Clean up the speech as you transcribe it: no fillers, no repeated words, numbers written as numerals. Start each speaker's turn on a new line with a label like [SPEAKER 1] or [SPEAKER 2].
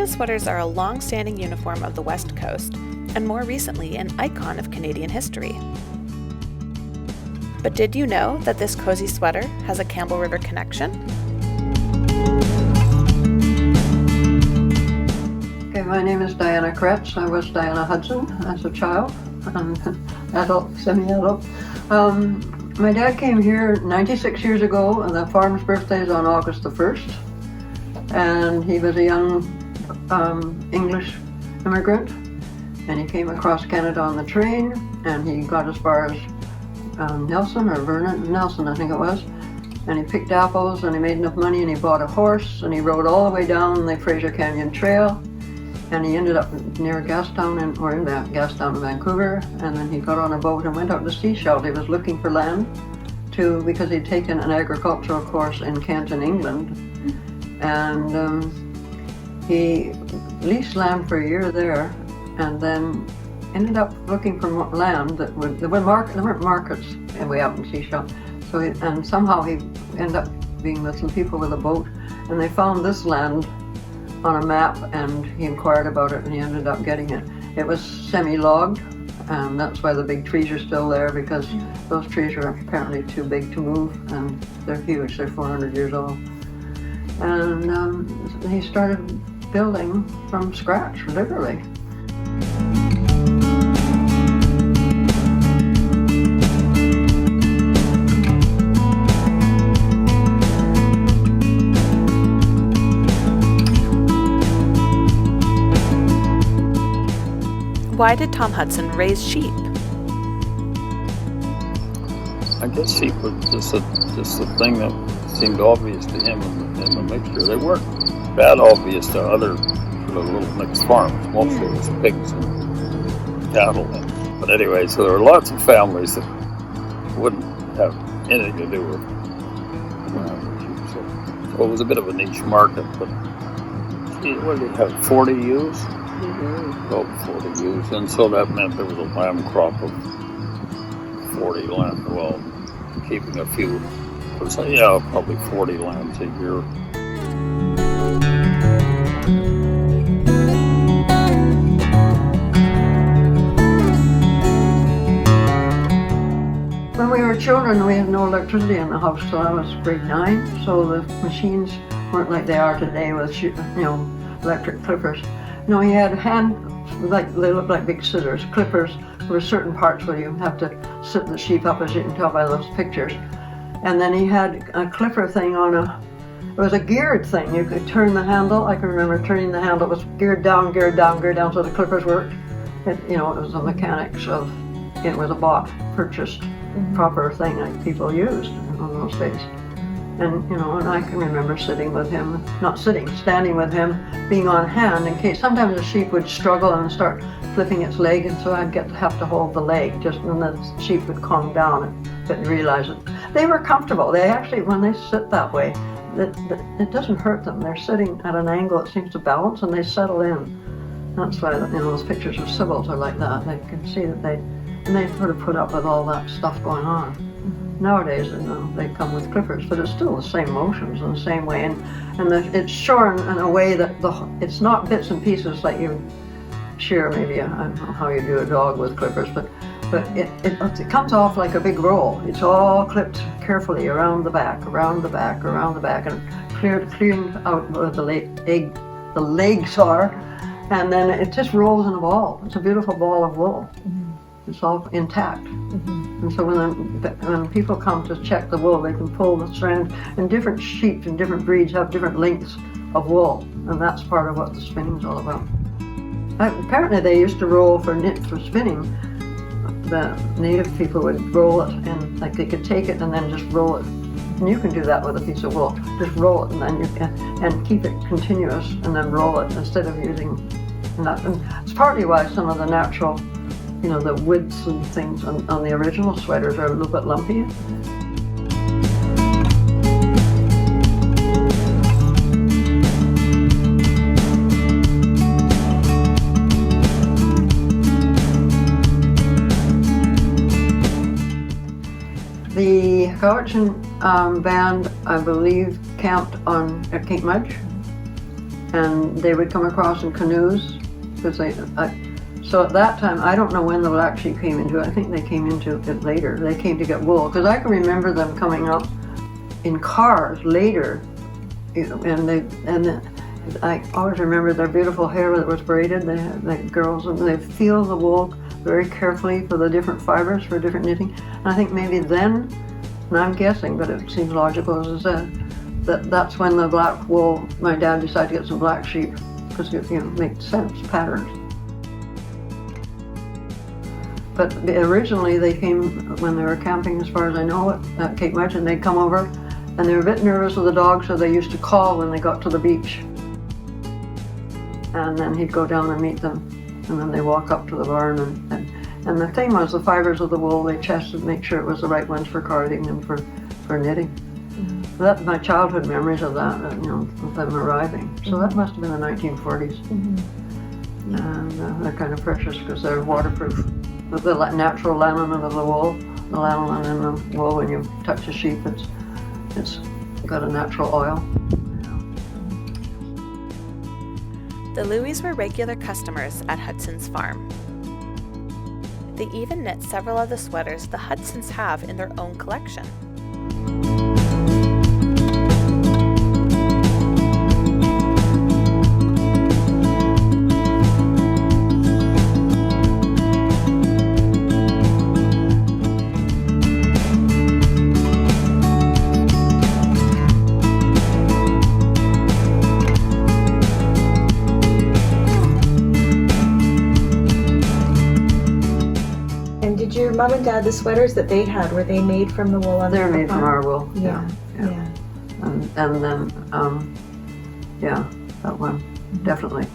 [SPEAKER 1] Canada sweaters are a long-standing uniform of the West Coast, and more recently an icon of Canadian history. But did you know that this cozy sweater has a Campbell River connection?
[SPEAKER 2] Okay, my name is Diana Kretz. I was Diana Hudson as a child, adult, semi-adult. My dad came here 96 years ago, and the farm's birthday is on August the 1st. And he was a young English immigrant, and he came across Canada on the train, and he got as far as Nelson, I think it was, and he picked apples, and he made enough money, and he bought a horse, and he rode all the way down the Fraser Canyon Trail, and he ended up near Gastown, in Gastown in Vancouver, and then he got on a boat and went out to Seychelles. He was looking for land because he'd taken an agricultural course in Canton, England, and he leased land for a year there, and then ended up looking for land there weren't markets way out in Seychelles. So somehow he ended up being with some people with a boat, and they found this land on a map, and he inquired about it, and he ended up getting it. It was semi-logged, and that's why the big trees are still there, because those trees are apparently too big to move, and they're huge. They're 400 years old. And he started building from scratch, literally.
[SPEAKER 1] Why did Tom Hudson raise sheep?
[SPEAKER 3] I guess sheep was just a thing that seemed obvious to him in the mixture. They weren't that obvious to other sort of little mixed farms. Mostly it was pigs and cattle. But anyway, so there were lots of families that wouldn't have anything to do with sheep. So it was a bit of a niche market. But what did he have, 40 ewes? About 40 ewes, and so that meant there was a lamb crop of 40 lambs. Well, keeping a few, probably 40 lambs a year.
[SPEAKER 2] When we were children, we had no electricity in the house, so I was grade 9, so the machines weren't like they are today with, electric clippers. No, he had they look like big scissors, clippers. There were certain parts where you have to sit the sheep up, as you can tell by those pictures. And then he had a clipper thing it was a geared thing. You could turn the handle. I can remember turning the handle. It was geared down, so the clippers worked. It was the mechanics of, it was a purchased, proper thing like people used in those days. And, and I can remember standing with him, being on hand in case sometimes the sheep would struggle and start flipping its leg, and so I'd have to hold the leg and the sheep would calm down and realize it. They were comfortable. They actually, when they sit that way, it doesn't hurt them. They're sitting at an angle that seems to balance, and they settle in. That's why, those pictures of civils are like that. They can see that they sort of put up with all that stuff going on. Nowadays, they come with clippers, but it's still the same motions in the same way, and it's shorn in a way that it's not bits and pieces like you shear maybe. I don't know how you do a dog with clippers, but it comes off like a big roll. It's all clipped carefully around the back, and clearing out where the legs are, and then it just rolls in a ball. It's a beautiful ball of wool. It's all intact. And so when people come to check the wool, they can pull the strand, and different sheep and different breeds have different lengths of wool, and that's part of what the spinning's all about. Apparently they used to roll for spinning. The native people would roll it, and like they could take it and then just roll it. And you can do that with a piece of wool. Just roll it, and then you can, and keep it continuous, and then roll it instead of using that. And it's partly why some of the natural, the widths and things on the original sweaters are a little bit lumpy. The Cowichan band, I believe, camped at Cape Mudge, and they would come across in canoes, because so at that time, I don't know when the black sheep came into it. I think they came into it later. They came to get wool, because I can remember them coming up in cars later, and I always remember their beautiful hair that was braided. They had, the girls, and they feel the wool very carefully for the different fibers for different knitting. And I think maybe then, and I'm guessing, but it seems logical as I said, that's when the black wool, my dad decided to get some black sheep, because it makes sense, patterns. But originally they came when they were camping, as far as I know, at Cape Much, and they'd come over, and they were a bit nervous of the dog, so they used to call when they got to the beach. And then he'd go down and meet them, and then they walk up to the barn, and the thing was, the fibers of the wool, they tested to make sure it was the right ones for carding and for knitting. Mm-hmm. That my childhood memories of that, of them arriving. So that must have been the 1940s. Mm-hmm. And they're kind of precious because they're waterproof. The natural lanolin of the wool, the lanolin in the wool, when you touch a sheep, it's got a natural oil.
[SPEAKER 1] The Louies were regular customers at Hudson's farm. They even knit several of the sweaters the Hudsons have in their own collection.
[SPEAKER 4] Did your mom and dad, the sweaters that they had, were they made from the wool on
[SPEAKER 2] They're
[SPEAKER 4] the
[SPEAKER 2] made from our wool.
[SPEAKER 4] Yeah.
[SPEAKER 2] And then, that one, definitely.